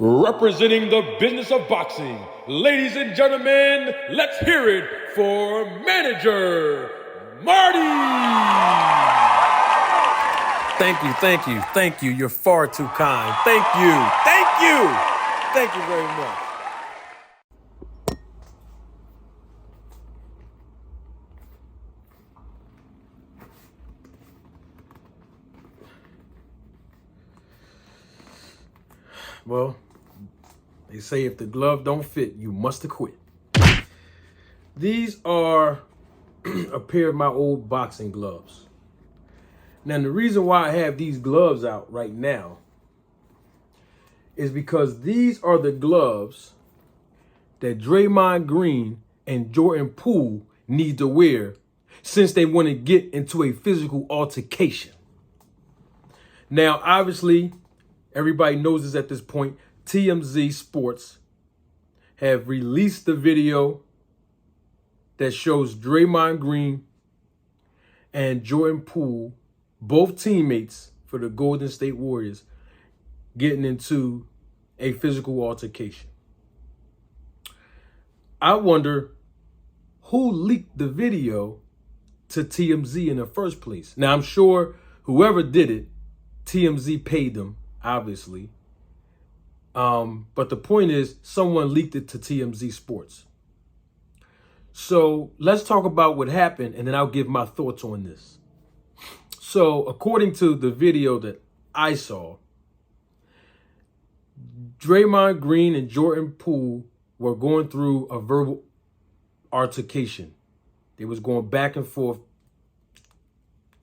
Representing the business of boxing, ladies and gentlemen, let's hear it for manager Marty. Thank you. You're far too kind. Thank you very much. Well, they say if the glove don't fit, you must have quit. These are a pair of my old boxing gloves. Now, the reason why I have these gloves out right now is because these are the gloves that Draymond Green and Jordan Poole need to wear since they want to get into a physical altercation. Now, obviously, everybody knows this at this point. TMZ Sports have released the video that shows Draymond Green and Jordan Poole, both teammates for the Golden State Warriors, getting into a physical altercation. I wonder who leaked the video to TMZ in the first place. Now, I'm sure whoever did it, TMZ paid them, obviously. But the point is, someone leaked it to TMZ Sports. So let's talk about what happened, and then I'll give my thoughts on this. So according to the video that I saw, Draymond Green and Jordan Poole were going through a verbal altercation. They was going back and forth,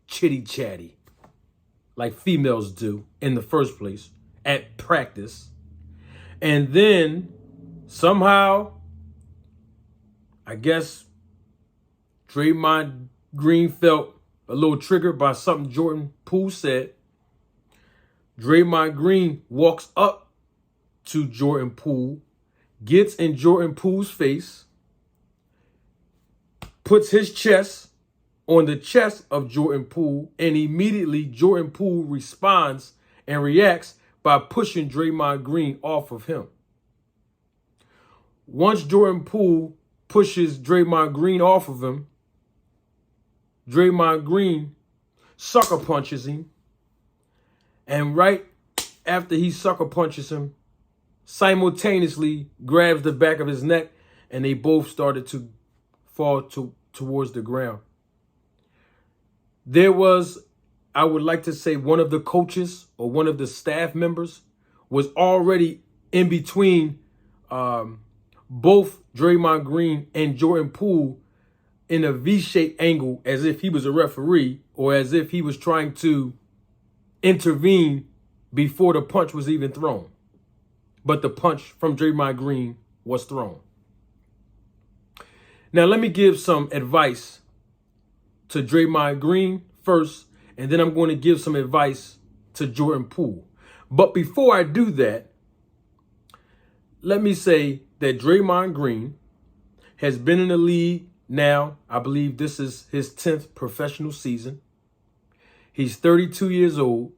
chitty-chatty, like females do in the first place at practice. And then somehow, I guess Draymond Green felt a little triggered by something Jordan Poole said. Draymond Green walks up to Jordan Poole, gets in Jordan Poole's face, puts his chest on the chest of Jordan Poole, and immediately Jordan Poole responds and reacts by pushing Draymond Green off of him. Once Jordan Poole pushes Draymond Green off of him, Draymond Green sucker punches him. And right after he sucker punches him, simultaneously grabs the back of his neck, and they both started to fall towards the ground. There was, I would like to say, one of the coaches or one of the staff members was already in between both Draymond Green and Jordan Poole in a V-shaped angle, as if he was a referee or as if he was trying to intervene before the punch was even thrown. But the punch from Draymond Green was thrown. Now, let me give some advice to Draymond Green first, and then I'm going to give some advice to Jordan Poole. But before I do that, let me say that Draymond Green has been in the league now. I believe this is his 10th professional season. He's 32 years old,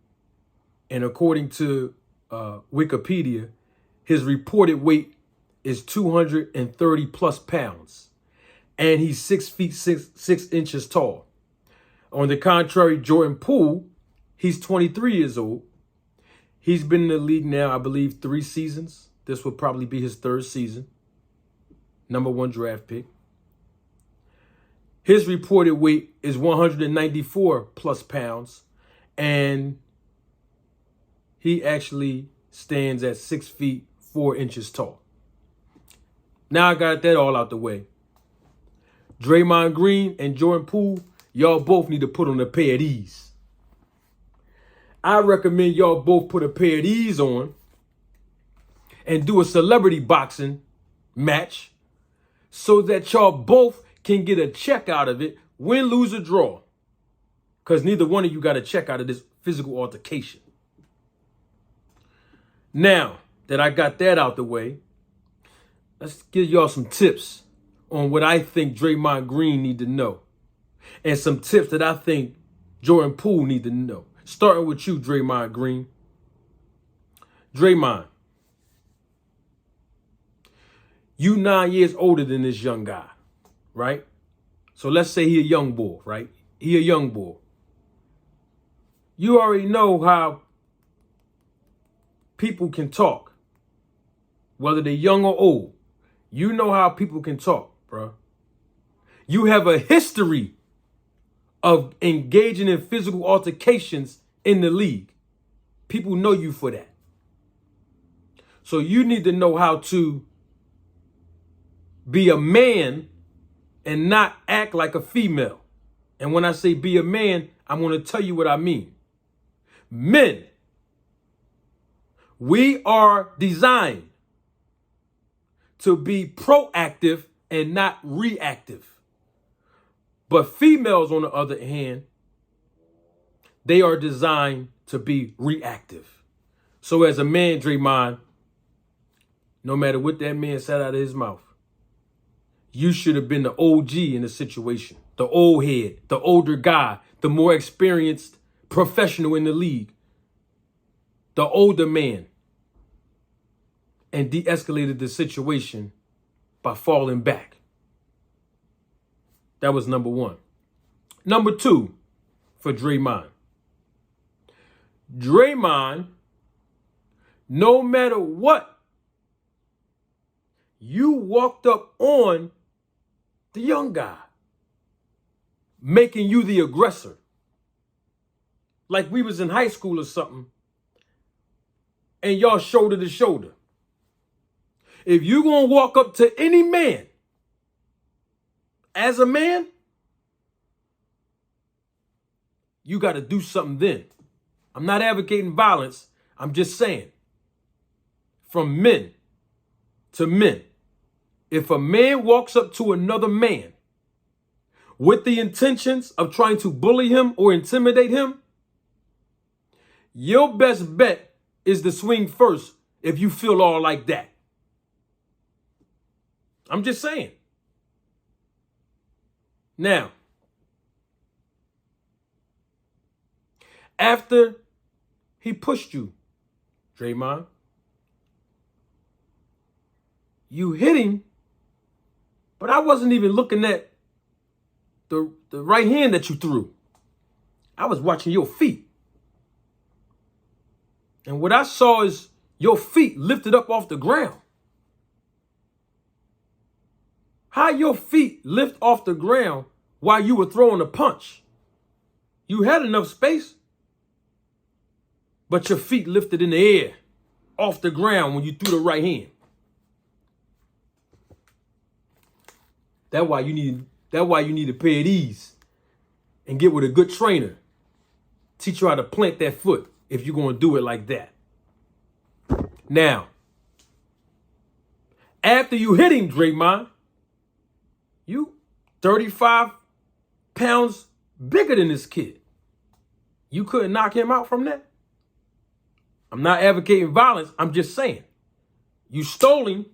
and according to Wikipedia, his reported weight is 230 plus pounds, and he's 6 feet 6 inches tall. On the contrary, Jordan Poole, he's 23 years old. He's been in the league now, I believe, 3 seasons. This will probably be his 3rd season. #1 draft pick. His reported weight is 194 plus pounds, and he actually stands at 6 feet 4 inches tall. Now I got that all out the way. Draymond Green and Jordan Poole, y'all both need to put on a pair of these. I recommend y'all both put a pair of these on and do a celebrity boxing match so that y'all both can get a check out of it, win, lose, or draw. Because neither one of you got a check out of this physical altercation. Now that I got that out the way, let's give y'all some tips on what I think Draymond Green need to know, and some tips that I think Jordan Poole need to know. Starting with you, Draymond Green. Draymond, You 9 years older than this young guy, right? So let's say he a young bull, right? He a young bull. You already know how people can talk, whether they're young or old. You know how people can talk, bro. You have a history of engaging in physical altercations in the league. People know you for that. So you need to know how to be a man and not act like a female. And when I say be a man, I'm going to tell you what I mean. Men, we are designed to be proactive and not reactive. But females, on the other hand, they are designed to be reactive. So as a man, Draymond, no matter what that man said out of his mouth, you should have been the OG in the situation, the old head, the older guy, the more experienced professional in the league, the older man, and de-escalated the situation by falling back. That was number one. Number two for Draymond. Draymond, no matter what, you walked up on the young guy, making you the aggressor. Like we was in high school or something, and y'all shoulder to shoulder. If you gonna walk up to any man as a man, you got to do something then. I'm not advocating violence. I'm just saying, from men to men, if a man walks up to another man with the intentions of trying to bully him or intimidate him, your best bet is to swing first if you feel all like that. I'm just saying. Now, after he pushed you, Draymond, you hit him, but I wasn't even looking at the right hand that you threw. I was watching your feet. And what I saw is your feet lifted up off the ground. How your feet lift off the ground while you were throwing a punch? You had enough space, but your feet lifted in the air off the ground when you threw the right hand. That's why you need a pair of these and get with a good trainer. Teach you how to plant that foot if you're going to do it like that. Now, after you hit him, Draymond, you 35 pounds bigger than this kid. You couldn't knock him out from that? I'm not advocating violence. I'm just saying. You stole him.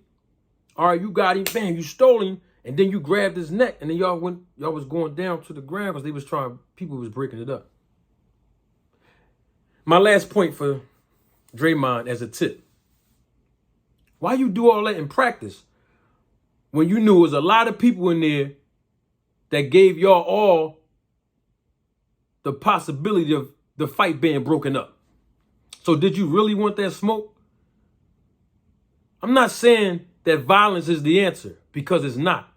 All right, you got him. Bam, you stole him. And then you grabbed his neck. And then y'all was going down to the ground because people was breaking it up. My last point for Draymond as a tip. Why you do all that in practice when you knew there was a lot of people in there that gave y'all all the possibility of the fight being broken up? So did you really want that smoke? I'm not saying that violence is the answer, because it's not.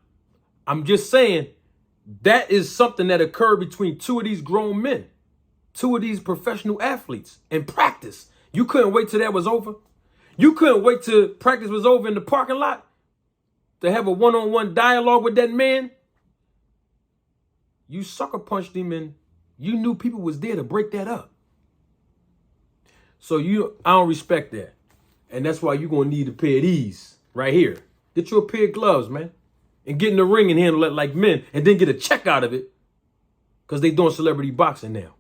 I'm just saying that is something that occurred between two of these grown men, two of these professional athletes in practice. You couldn't wait till that was over. You couldn't wait till practice was over in the parking lot to have a one-on-one dialogue with that man. You sucker punched him and you knew people was there to break that up. So I don't respect that. And that's why you're going to need a pair of these right here. Get you a pair of gloves, man. And get in the ring and handle it like men. And then get a check out of it. Because they doing celebrity boxing now.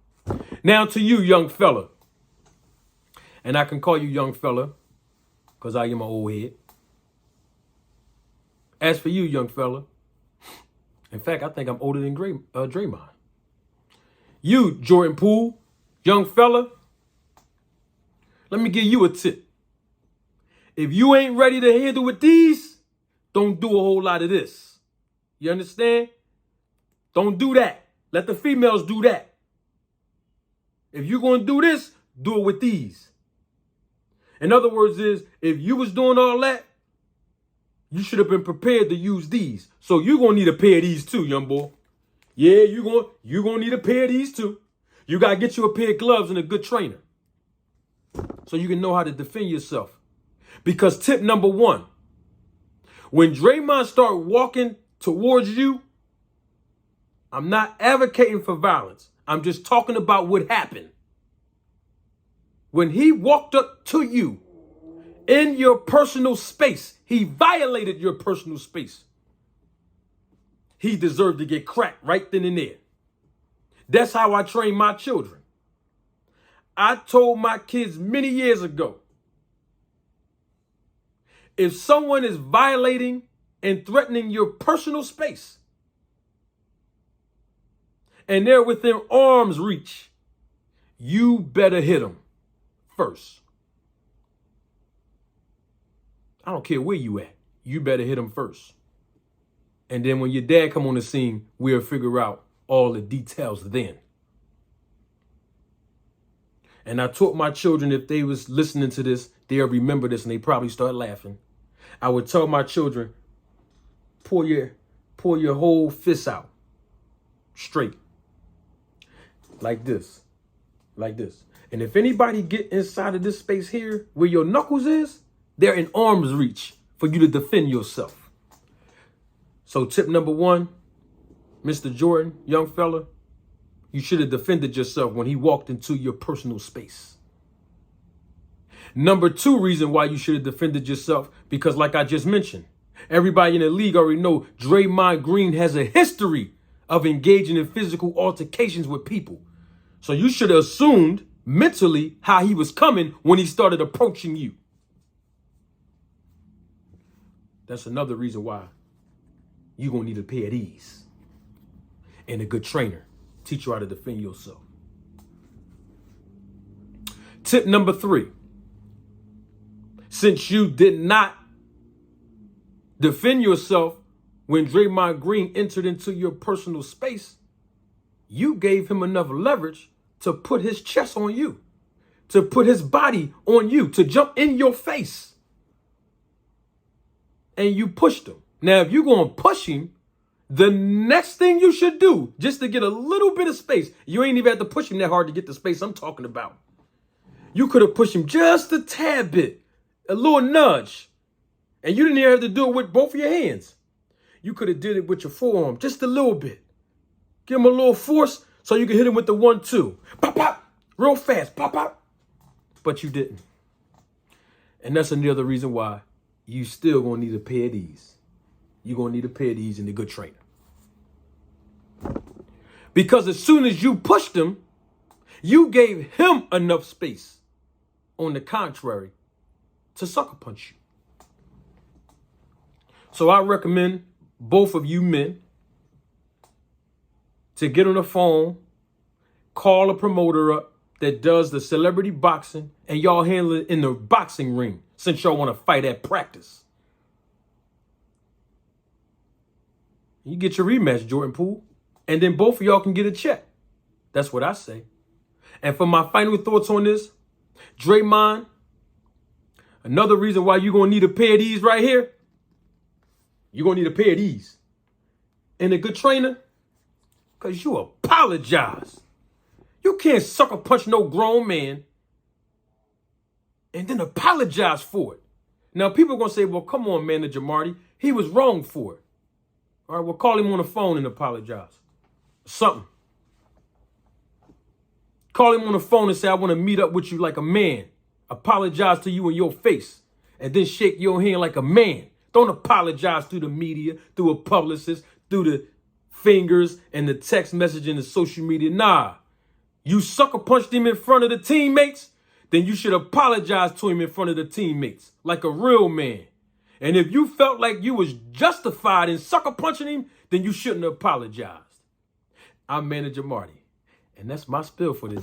Now to you, young fella. And I can call you young fella because I am an old head. As for you, young fella. In fact, I think I'm older than Draymond. You, Jordan Poole, young fella. Let me give you a tip. If you ain't ready to handle with these, Don't do a whole lot of this. You understand? Don't do that. Let the females do that. If you're going to do this, do it with these. In other words is, if you was doing all that, you should have been prepared to use these. So you're going to need a pair of these too, young boy. Yeah, you're going to need a pair of these too. You got to get you a pair of gloves and a good trainer so you can know how to defend yourself. Because tip number one, when Draymond start walking towards you, I'm not advocating for violence. I'm just talking about what happened. When he walked up to you in your personal space, he violated your personal space. He deserved to get cracked right then and there. That's how I train my children. I told my kids many years ago, if someone is violating and threatening your personal space, and they're within arm's reach, you better hit them first. I don't care where you at. You better hit them first. And then when your dad come on the scene, we'll figure out all the details then. And I taught my children, if they was listening to this, they'll remember this and they probably start laughing. I would tell my children, pour your whole fist out straight. Like this. Like this. And if anybody get inside of this space here where your knuckles is, they're in arm's reach for you to defend yourself. So tip number one, Mr. Jordan, young fella, you should have defended yourself when he walked into your personal space. Number two reason why you should have defended yourself, because like I just mentioned, everybody in the league already know Draymond Green has a history of engaging in physical altercations with people. So you should have assumed mentally how he was coming when he started approaching you. That's another reason why you're going to need a pair of these and a good trainer. Teach you how to defend yourself. Tip number three. Since you did not defend yourself when Draymond Green entered into your personal space, you gave him enough leverage to put his chest on you, to put his body on you, to jump in your face. And you pushed him. Now, if you're going to push him, the next thing you should do, just to get a little bit of space, you ain't even have to push him that hard to get the space I'm talking about. You could have pushed him just a tad bit, a little nudge. And you didn't even have to do it with both of your hands. You could have did it with your forearm, just a little bit. Give him a little force so you can hit him with the 1-2. Pop, pop, real fast, pop, pop. But you didn't. And that's another reason why you still going to need a pair of these. You're going to need a pair of these and a good trainer. Because as soon as you pushed him, you gave him enough space, on the contrary, to sucker punch you. So I recommend both of you men to get on the phone, call a promoter up that does the celebrity boxing, and y'all handle it in the boxing ring since y'all want to fight at practice. You get your rematch, Jordan Poole, and then both of y'all can get a check. That's what I say. And for my final thoughts on this, Draymond, another reason why you're going to need a pair of these right here, you're going to need a pair of these and a good trainer, because you apologize. You can't sucker punch no grown man and then apologize for it. Now, people are going to say, well, come on, Manager Marty. He was wrong for it. All right, well, call him on the phone and apologize. Something. Call him on the phone and say, I want to meet up with you like a man. Apologize to you in your face. And then shake your hand like a man. Don't apologize through the media, through a publicist, through the fingers and the text message and the social media. Nah. You sucker punched him in front of the teammates, then you should apologize to him in front of the teammates like a real man. And if you felt like you was justified in sucker punching him, then you shouldn't have apologized. I'm Manager Marty, and that's my spiel for this.